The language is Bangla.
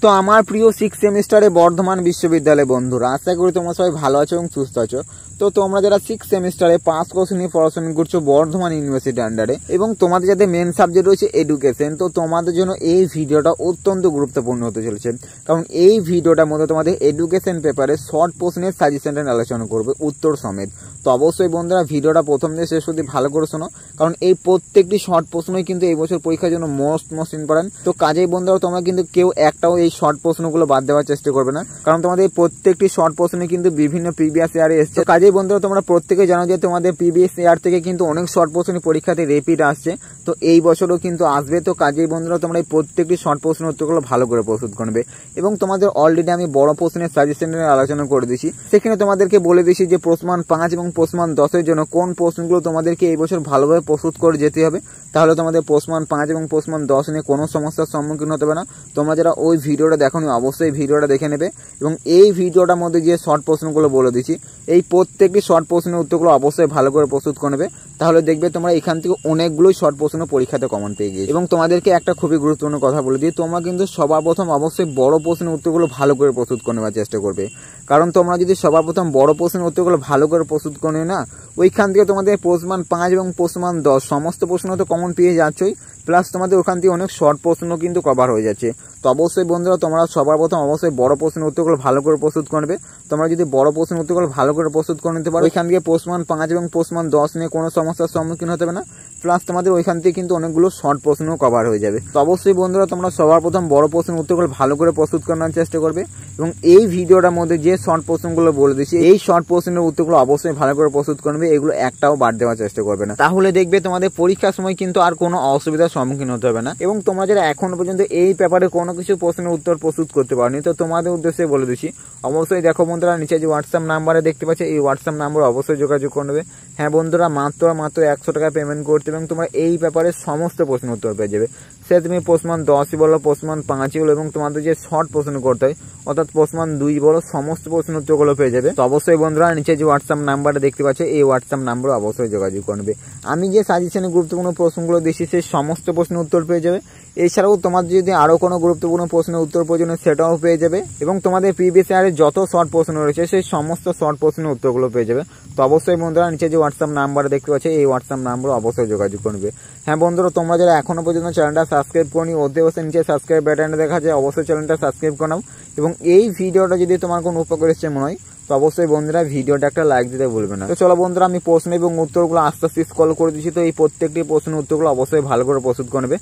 তো আমার প্রিয় 6 সেমিস্টারে বর্ধমান বিশ্ববিদ্যালয় বন্ধুরা, আশা করি তোমরা সবাই ভালো আছো এবং সুস্থ আছো। তো তোমরা যারা 6 সেমিস্টারে 5 কোর্স নিয়ে পড়াশোনা করছো বর্ধমান ইউনিভার্সিটি আন্ডারে, এবং তোমাদের যাদের মেন সাবজেক্ট রয়েছে এডুকেশন, তো তোমাদের জন্য এই ভিডিওটা অত্যন্ত গুরুত্বপূর্ণ হতে চলেছে। কারণ এই ভিডিওটার মধ্যে তোমাদের এডুকেশন পেপারে শর্ট প্রশ্নের সাজেশনটা আলোচনা করবে উত্তর সমেত। তো অবশ্যই বন্ধুরা ভিডিওটা প্রথম থেকে শেষ অবধি ভালো করে শোনো, কারণ এই প্রত্যেকটি শর্ট প্রশ্নই কিন্তু এই বছর পরীক্ষার জন্য মোস্ট ইম্পর্টেন্ট। তো কাজেই বন্ধুরা তোমরা কিন্তু কেউ একটাও এই শর্ট প্রশ্নগুলো বাদ দেওয়ার চেষ্টা করবে না, কারণ তোমাদের এই প্রত্যেকটি শর্ট প্রশ্নে কিন্তু বিভিন্ন প্রিভিয়াস ইয়ারে এসছে। কাজেই বন্ধুরা তোমরা প্রত্যেকে জানো যে তোমাদের প্রিভিয়াস ইয়ার থেকে কিন্তু অনেক শর্ট প্রশ্ন পরীক্ষাতে রিপিট আসছে, তো এই বছরও কিন্তু আসবে। তো কাজেই বন্ধুরা তোমরা এই প্রত্যেকটি শর্ট প্রশ্নের উত্তরগুলো ভালো করে প্রস্তুত করবে। এবং তোমাদের অলরেডি আমি বড় প্রশ্নের সাজেশন আলোচনা করে দিয়েছি, সেখানে তোমাদেরকে বলে দিয়েছি যে প্রশ্নমান 5 এবং প্রশ্নমান 10-এর জন্য কোন প্রশ্নগুলো তোমাদেরকে এই বছর ভালোভাবে প্রস্তুত করে যেতে হবে, তাহলে তোমাদের প্রশ্নমান 5 এবং প্রশ্নমান 10 নিয়ে কোনো সমস্যার সম্মুখীন হতে হবে না। তোমরা যারা ওই ভিডিওটা দেখোনি অবশ্যই ভিডিওটা দেখে নেবে, এবং এই ভিডিওটার মধ্যে যে শর্ট প্রশ্নগুলো বলে দিচ্ছি এই প্রত্যেকটি শর্ট প্রশ্নের উত্তরগুলো অবশ্যই ভালো করে প্রস্তুত করে নেবে, তাহলে দেখবে তোমরা এখান থেকে অনেকগুলোই শর্ট প্রশ্ন পরীক্ষাতে কমন পেয়ে গিয়েছে। এবং তোমাদেরকে একটা খুবই গুরুত্বপূর্ণ কথা বলে দিই, তোমরা কিন্তু সবার প্রথম অবশ্যই বড় প্রশ্নের উত্তরগুলো ভালো করে প্রস্তুত করে নেওয়ার চেষ্টা করবে, কারণ তোমরা যদি সবার প্রথম বড় প্রশ্নের উত্তরগুলো ভালো করে প্রস্তুত করে না, ওইখান থেকে তোমাদের প্রশ্নমান 5 এবং প্রশ্নমান 10 সমস্ত প্রশ্ন তো কমন পেয়ে যাচ্ছই, প্লাস তোমাদের ওখান থেকে অনেক শর্ট প্রশ্ন কিন্তু কভার হয়ে যাচ্ছে। তো অবশ্যই বন্ধুরা তোমরা সবার প্রথম অবশ্যই বড় প্রশ্নের উত্তরগুলো ভালো করে প্রস্তুত করবে। তোমরা যদি বড় প্রশ্নের উত্তরগুলো ভালো করে প্রস্তুত করে নিতে পারো, ওইখান থেকে প্রশ্নমান 5 এবং প্রশ্নমান 10 নিয়ে কোনো সমস্যার সম্মুখীন হতে হবে না, প্লাস তোমাদের ওইখান থেকে কিন্তু অনেকগুলো শর্ট প্রশ্নও কভার হয়ে যাবে। তো অবশ্যই বন্ধুরা তোমরা সবার প্রথম বড় প্রশ্নের উত্তরগুলো ভালো করে প্রস্তুত করার চেষ্টা করবে, এবং এই ভিডিওটার মধ্যে যে শর্ট প্রশ্নগুলো বলে দিচ্ছি এই শর্ট প্রশ্নের উত্তরগুলো অবশ্যই ভালো করে প্রস্তুত করবে, এগুলো একটাও বাদ দেওয়ার চেষ্টা করবে না, তাহলে দেখবে তোমাদের পরীক্ষার সময় কিন্তু আর কোনো অসুবিধার সম্মুখীন হতে হবে না। এবং তোমরা যারা এখনো পর্যন্ত এই পেপারে কোনো কিছু প্রশ্নের উত্তর প্রস্তুত করতে পারোনি, তো তোমাদের উদ্দেশ্যে বলে দিচ্ছি অবশ্যই দেখো বন্ধুরা নিচে যে হোয়াটসঅ্যাপ নাম্বারে দেখতে পাচ্ছ এই হোয়াটসঅ্যাপ নাম্বার অবশ্যই যোগাযোগ করবে। হ্যাঁ বন্ধুরা, মাত্র 100 টাকা পেমেন্ট করতে এবং তোমরা এই পেপারে সমস্ত প্রশ্ন উত্তর পেয়ে যাবে। সে তুমি প্রশ্নমান 10 বলো, প্রশ্নমান 5 বলো, এবং তোমাদের যে শর্ট প্রশ্ন করতে হয় অর্থাৎ প্রশ্নমান 2 বলো, সমস্ত প্রশ্ন উত্তরগুলো পেয়ে যাবে। তো অবশ্যই বন্ধুরা নিচে যে হোয়াটসঅ্যাপ নাম্বারটা দেখতে পাচ্ছ এই হোয়াটসঅ্যাপ নাম্বারে অবশ্যই যোগাযোগ করবে। আমি যে সাজেশনে গুরুত্বপূর্ণ প্রশ্নগুলো দিচ্ছি সেই সমস্ত প্রশ্নের উত্তর পেয়ে যাবে। এছাড়াও তোমাদের যদি আরো কোনো গুরুত্বপূর্ণ প্রশ্নের উত্তর প্রয়োজন সেটাও পেয়ে যাবে, এবং তোমাদের প্রিভিয়াস ইয়ারে যত শর্ট প্রশ্ন রয়েছে সেই সমস্ত শর্ট প্রশ্নের উত্তরগুলো পেয়ে যাবে। তো অবশ্যই বন্ধুরা নিচে যে হোয়াটসঅ্যাপ নাম্বার দেখতে পাচ্ছ এই হোয়াটসঅ্যাপ নাম্বারে অবশ্যই যোগাযোগ করবে। হ্যাঁ বন্ধুরা, তোমরা যারা এখনো পর্যন্ত চ্যানেলটা সাবস্ক্রাইব করনি ওতে বসে নিচে সাবস্ক্রাইব বাটনটা দেখা যায়, অবশ্যই চ্যানেলটা সাবস্ক্রাইব করে নাও। এবং এই ভিডিওটা যদি তোমার কোনো উপকার এসেছে মনে হয় তো অবশ্যই বন্ধুরা ভিডিওটা একটা লাইক দিতে ভুলবে না। তো চলো বন্ধুরা আমি প্রশ্ন এবং উত্তরগুলো আস্তে আস্তে স্ক্রল করে দিচ্ছি, তো এই প্রত্যেকটি প্রশ্নের উত্তরগুলো অবশ্যই ভালো করে প্রস্তুত করবে।